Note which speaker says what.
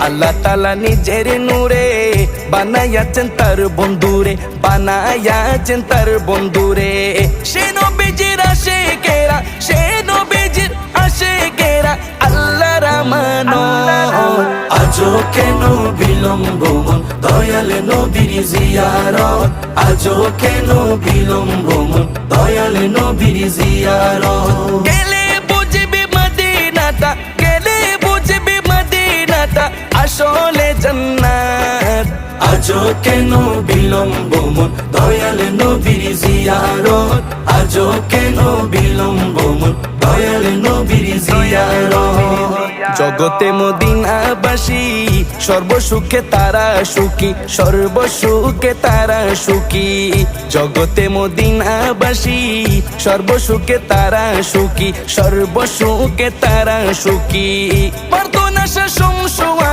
Speaker 1: আল্লাহ তাআলা নিজের নূরে বানাইয়াছেন তার বন্ধুরে, বানাইয়াছেন তার বন্ধুরে। সে নবীজির আশিকেরা, সে নবীজির আশিকেরা আল্লাহর আমানত। আজও কেন বিলম্ব মন দয়াল নবীর জিয়ারত, আজও কেন বিলম্ব মন দয়াল নবীর জিয়ারত। গেলে বুঝবি মদিনাটা, গেলে বুঝবি মদিনাটা আসলে জান্নাত। আজও কেন বিলম্ব মন দয়াল নবীর জিয়ারত, আজও কেন বিলম্ব মন দয়াল নবীর জিয়ারত। জগতে মদিনাবাসী সর্বসুখে তারা সুখী, সর্বসুখে তারা সুখী। জগতে মদিনাবাসী সর্বসুখে তারা সুখী, সর্বসুখে তারা সুখী। প্রার্থনা শাসমসুয়া